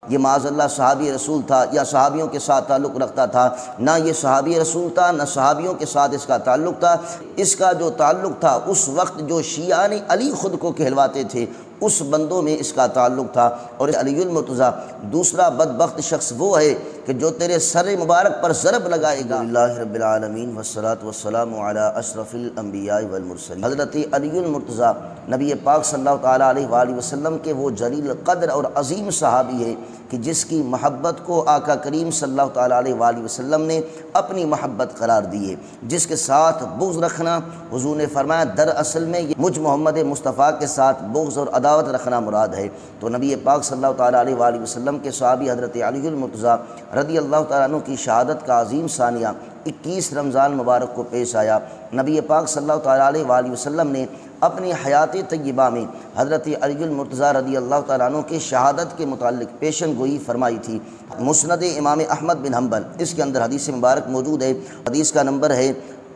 یہ معاذ اللہ صحابی رسول تھا یا صحابیوں کے ساتھ تعلق رکھتا تھا، نہ یہ صحابی رسول تھا نہ صحابیوں کے ساتھ اس کا تعلق تھا۔ اس کا جو تعلق تھا اس وقت جو شیعہ نے علی خود کو کہلواتے تھے اس بندوں میں اس کا تعلق تھا۔ اور علی المرتضیٰ دوسرا بدبخت شخص وہ ہے کہ جو تیرے سر مبارک پر ضرب لگائے گا۔ اللہ رب العالمین والصلاة والسلام علی اشرف الانبیاء والمرسلین۔ حضرت علی المرتضیٰ نبی پاک صلی اللہ تعالیٰ علیہ وآلہ وسلم کے وہ جلیل قدر اور عظیم صحابی ہے کہ جس کی محبت کو آقا کریم صلی اللہ تعالیٰ علیہ وآلہ وسلم نے اپنی محبت قرار دی ہے، جس کے ساتھ بغض رکھنا حضور نے فرمایا دراصل میں یہ مجھ محمد مصطفیٰ کے ساتھ بغض اور عداوت رکھنا مراد ہے۔ تو نبی پاک صلی اللہ تعالیٰ علیہ وآلہ وسلم کے صحابی حضرت علی المرتضیٰ رضی اللہ تعالیٰ عنہ کی شہادت کا عظیم ثانیہ 21 رمضان مبارک کو پیش آیا۔ نبی پاک صلی اللہ تعالیٰ علیہ وآلہ وسلم نے اپنی حیات طیبہ میں حضرت علی المرتضیٰ رضی اللہ تعالیٰ عنہ کی شہادت کے متعلق پیشن گوئی فرمائی تھی۔ مسند امام احمد بن حنبل اس کے اندر حدیث مبارک موجود ہے، حدیث کا نمبر ہے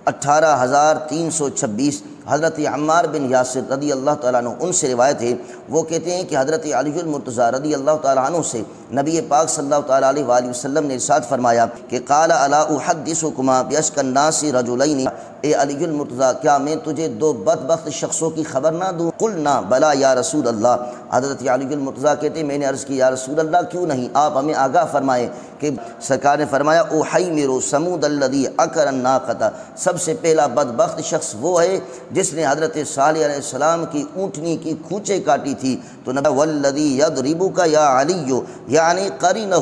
18326۔ حضرت عمار بن یاسر رضی اللہ تعالیٰ عنہ ان سے روایت ہے، وہ کہتے ہیں کہ حضرت علی المرتضیٰ رضی اللہ تعالیٰ عنہ سے نبی پاک صلی اللہ تعالیٰ علیہ وآلہ وسلم نے ارشاد فرمایا کہ قال الا احدثکما باشقى الناس رجلین، اے علی المرتضیٰ کیا میں تجھے دو بدبخت شخصوں کی خبر نہ دوں؟ قلنا بلا یا رسول اللہ۔ حضرت علی المرتضیٰ کہتے ہیں میں نے عرض کی یا رسول اللہ کیوں نہیں، آپ ہمیں آگاہ فرمائیں۔ کہ سرکار نے فرمایا احیمر ثمود الذی عقر الناقۃ، سب سے پہلا بدبخت شخص وہ ہے جس نے حضرت صالح علیہ السلام کی اونٹنی کی کھوچے کاٹی تھی۔ تو نبی والذی یضربک یا علی یعنی قرینہ،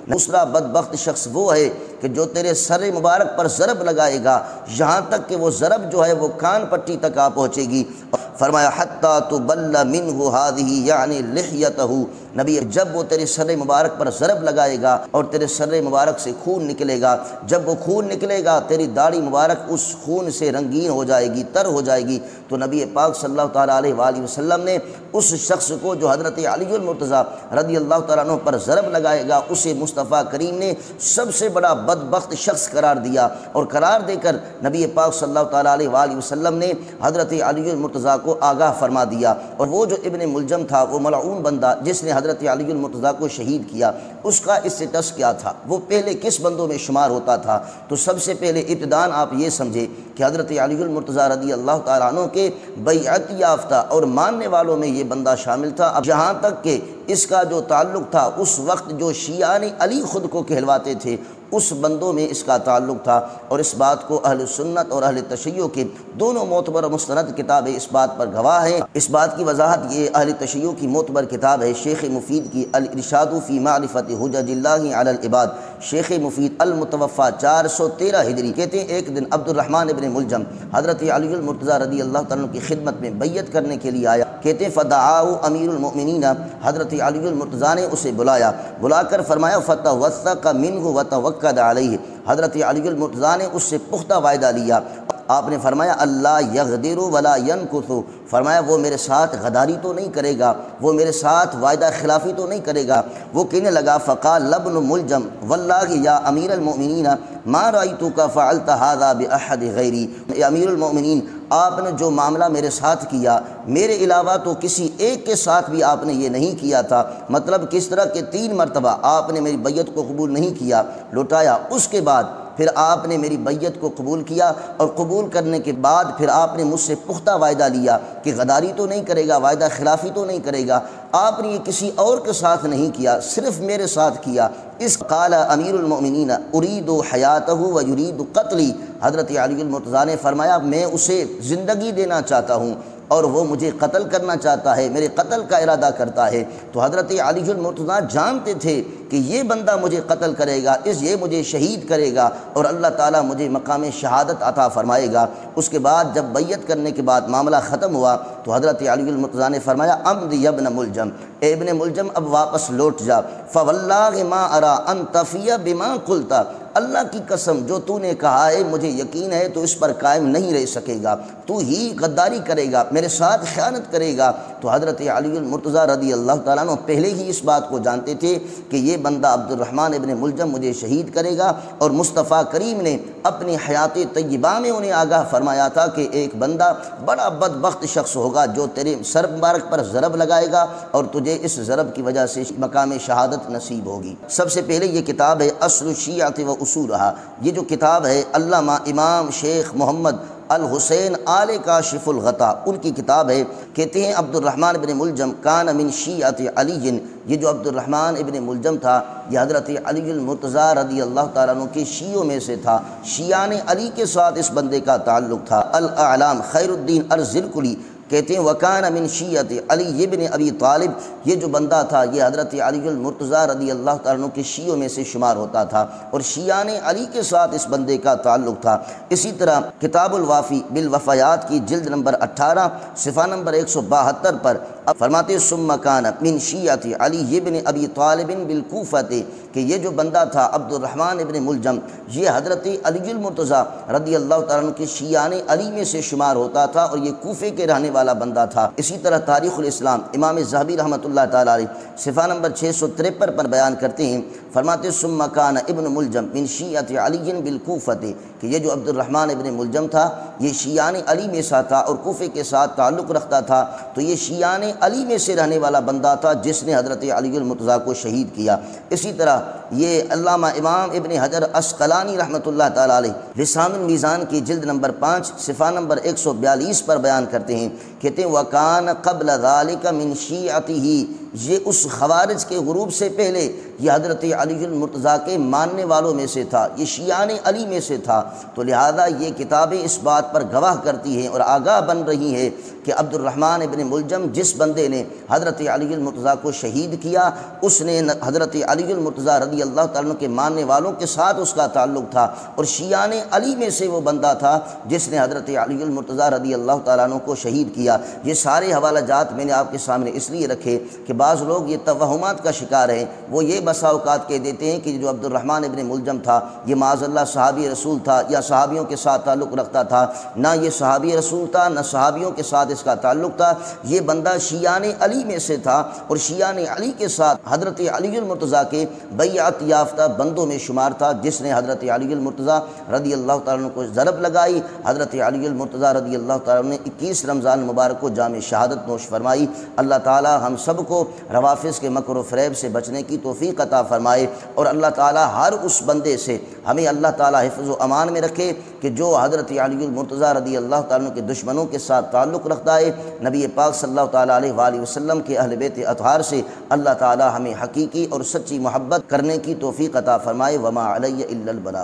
دوسرا بدبخت شخص وہ ہے کہ جو تیرے سر مبارک پر ضرب لگائے گا یہاں تک کہ وہ ضرب جو ہے وہ کان پٹی تک آ پہنچے گی۔ فرمایا حتی تبل منہ ہذہ یعنی لحیتہ، نبی جب وہ تیرے سر مبارک پر ضرب لگائے گا اور تیرے سر مبارک سے خون نکلے گا، جب وہ خون نکلے گا تیری داڑھی مبارک اس خون سے رنگین ہو جائے گی، تر ہو جائے گی۔ تو نبی پاک صلی اللہ تعالیٰ علیہ وآلہ وسلم نے اس شخص کو جو حضرت علی المرتضیٰ رضی اللہ تعالیٰ عنہ پر ضرب لگائے گا اسے مصطفیٰ کریم نے سب سے بڑا بدبخت شخص قرار دیا، اور قرار دے کر نبی پاک صلی اللہ تعالیٰ علیہ وآلہ وسلم نے حضرت علی المرتضیٰ کو آگاہ فرما دیا۔ اور وہ جو ابن ملجم تھا، وہ ملعون بندہ جس نے حضرت علی المرتضیٰ کو شہید کیا، اس کا اسٹیٹس کیا تھا، وہ پہلے کس بندوں میں شمار ہوتا تھا؟ تو سب سے پہلے ابتداءً آپ یہ سمجھے کہ حضرت علی المرتضیٰ رضی اللہ تعالیٰ عنہ کے بیعت یافتہ اور ماننے والوں میں یہ بندہ شامل تھا۔ اب جہاں تک کہ اس کا جو تعلق تھا اس وقت جو شیعہ نے علی خود کو کہلواتے تھے اس بندوں میں اس کا تعلق تھا، اور اس بات کو اہل سنت اور اہل تشیع کے دونوں معتبر و مستند کتابیں اس بات پر گواہ ہیں۔ اس بات کی وضاحت یہ اہل تشیع کی معتبر کتاب ہے شیخ مفید کی الارشاد فی معرفت حجج اللہ علی العباد، شیخ مفید المتوفی 413 ہجری۔ کہتے ہیں ایک دن عبد الرحمن ابن ملجم حضرت علی المرتضیٰ رضی اللہ تعالیٰ عنہ کی خدمت میں بیعت کرنے کے لیے آیا۔ کہتے ہیں فدعاہ امیر المؤمنین، حضرت علی المرتضیٰ نے اسے بلا کر فرمایا فتوثق منہ وتوکل علیہ، حضرت علی المرتضیٰ نے اس سے پختہ وعدہ لیا۔ آپ نے فرمایا اللہ یغدر ولا ینکث، فرمایا وہ میرے ساتھ غداری تو نہیں کرے گا، وہ میرے ساتھ وعدہ خلافی تو نہیں کرے گا۔ وہ کہنے لگا فقال ابن ملجم واللہ یا امیر المؤمنین ما رأیتک فعلت هذا باحد غیری، اے امیر المؤمنین آپ نے جو معاملہ میرے ساتھ کیا میرے علاوہ تو کسی ایک کے ساتھ بھی آپ نے یہ نہیں کیا تھا۔ مطلب کس طرح کہ 3 مرتبہ آپ نے میری بیعت کو قبول نہیں کیا، لوٹایا، اس کے بعد پھر آپ نے میری بیعت کو قبول کیا، اور قبول کرنے کے بعد پھر آپ نے مجھ سے پختہ وعدہ لیا کہ غداری تو نہیں کرے گا، وعدہ خلافی تو نہیں کرے گا۔ آپ نے یہ کسی اور کے ساتھ نہیں کیا، صرف میرے ساتھ کیا۔ اس قال امیر المؤمنین ارید حیاتہ و یرید قتلی، حضرت علی المرتضیٰ نے فرمایا میں اسے زندگی دینا چاہتا ہوں اور وہ مجھے قتل کرنا چاہتا ہے، میرے قتل کا ارادہ کرتا ہے۔ تو حضرت علی المرتضیٰ جانتے تھے کہ یہ بندہ مجھے قتل کرے گا، یہ مجھے شہید کرے گا، اور اللہ تعالیٰ مجھے مقام شہادت عطا فرمائے گا۔ اس کے بعد جب بیعت کرنے کے بعد معاملہ ختم ہوا تو حضرت علی المرتضیٰ نے فرمایا امض یا ابن ملجم، اے ابن ملجم اب واپس لوٹ جا، فواللہ ما ارا ان تفی بما قلت، اللہ کی قسم جو تو نے کہا ہے مجھے یقین ہے تو اس پر قائم نہیں رہ سکے گا، تو ہی غداری کرے گا، میرے ساتھ خیانت کرے گا۔ تو حضرت علی المرتضیٰ رضی اللہ تعالیٰ عنہ پہلے ہی اس بات کو جانتے تھے کہ یہ بندہ عبد الرحمن ابن ملجم مجھے شہید کرے گا، اور مصطفیٰ کریم نے اپنی حیات طیبہ میں انہیں آگاہ فرمایا تھا کہ ایک بندہ بڑا بدبخت شخص ہوگا جو تیرے سر مبارک پر ضرب لگائے گا اور تجھے اس ضرب کی وجہ سے مقام شہادت نصیب ہوگی۔ سب سے پہلے یہ کتاب ہے اصل الشیعۃ و اصولھا، یہ جو کتاب ہے علامہ امام شیخ محمد الحسین آل کاشف الغطا ان کی کتاب ہے۔ کہتے ہیں عبد الرحمن ابن ملجم کان من شیعۃ علی، یہ جو عبد الرحمن ابن ملجم تھا یہ حضرت علی المرتضیٰ رضی اللہ تعالیٰ عنہ کے شیعوں میں سے تھا، شیعان علی کے ساتھ اس بندے کا تعلق تھا۔ الاعلام خیر الدین الزرقلی کہتے ہیں وکان من شیعۃ علی ابن ابی طالب، یہ جو بندہ تھا یہ حضرت علی المرتضیٰ رضی اللہ تعالیٰ عنہ کے شیعوں میں سے شمار ہوتا تھا، اور شیعان علی کے ساتھ اس بندے کا تعلق تھا۔ اسی طرح کتاب الوافی بالوفیات کی جلد نمبر 18 صفحہ نمبر 172 پر فرماتے ثم کان من شیعۃ علی ابن ابی طالب بالکوفۃ، کہ یہ جو بندہ تھا عبد الرحمن ابن ملجم یہ حضرت علی المرتضیٰ رضی اللہ تعالیٰ عنہ کے شیعان علی میں سے شمار ہوتا تھا، اور یہ کوفے کے رہنے والا بندہ تھا۔ اسی طرح تاریخ الاسلام امام ذہبی رحمۃ اللہ تعالیٰ علیہ صفحہ نمبر 653 پر بیان کرتے ہیں، فرماتے ثم کان ابن ملجم من شیعۃ علی بالکوفۃ، کہ یہ جو عبد الرحمن ابن ملجم تھا یہ شیعان علی میں سے تھا اور کوفے کے ساتھ تعلق رکھتا تھا، تو یہ شیعان علی میں سے رہنے والا بندہ تھا جس نے حضرت علی المرتضیٰ کو شہید کیا۔ اسی طرح یہ علامہ امام ابن حجر عسقلانی رحمۃ اللہ تعالیٰ علیہ لسان المیزان کی جلد نمبر 5 صفحہ نمبر 142 پر بیان کرتے ہیں، کہتے ہیں وَكَانَ قَبْلَ ذَلِكَ مِنْ شِيعَتِهِ، یہ اس خوارج کے غروب سے پہلے یہ حضرت علی المرتضیٰ کے ماننے والوں میں سے تھا، یہ شیعان علی میں سے تھا، تو لہذا یہ کتابیں اس بات پر گواہ کرتی ہیں اور آگاہ بن رہی ہیں کہ عبد الرحمن ابن ملجم جس بندے نے حضرت علی المرتضیٰ کو شہید کیا اس نے حضرت علی المرتضیٰ رضی اللہ تعالیٰ عنہ کے ماننے والوں کے ساتھ اس کا تعلق تھا، اور شیعان علی میں سے وہ بندہ تھا جس نے حضرت علی المرتضیٰ رضی اللہ تعالیٰ عنہ کو شہید کیا۔ یہ سارے حوالہ جات میں نے آپ کے سامنے اس لیے رکھے کہ بعض لوگ یہ توہمات کا شکار ہیں، وہ یہ بسا اوقات کہہ دیتے ہیں کہ جو عبد الرحمن ابن ملجم تھا یہ معاذ اللہ صحابی رسول تھا یا صحابیوں کے ساتھ تعلق رکھتا تھا، نہ یہ صحابی رسول تھا نہ صحابیوں کے ساتھ اس کا تعلق تھا، یہ بندہ شیعان علی میں سے تھا اور شیعان علی کے ساتھ حضرت علی المرتضیٰ کے بیعت یافتہ بندوں میں شمار تھا، جس نے حضرت علی المرتضیٰ رضی اللہ تعالیٰ عنہ کو ضرب لگائی۔ حضرت علی المرتضیٰ رضی اللہ تعالیٰ عنہ نے 21 رمضان مبارک کو جام شہادت نوش فرمائی۔ اللہ تعالیٰ ہم سب کو روافظ کے مکر و فریب سے بچنے کی توفیق عطا فرمائے، اور اللہ تعالیٰ ہر اس بندے سے ہمیں اللہ تعالیٰ حفظ و امان میں رکھے کہ جو حضرت علی المرتضیٰ رضی اللہ تعالیٰ عنہ کے دشمنوں کے ساتھ تعلق رکھتا ہے۔ نبی پاک صلی اللہ تعالیٰ علیہ وآلہ وسلم کے اہل بیت اطہار سے اللہ تعالیٰ ہمیں حقیقی اور سچی محبت کرنے کی توفیق عطا فرمائے۔ وما علی الا البلاغ۔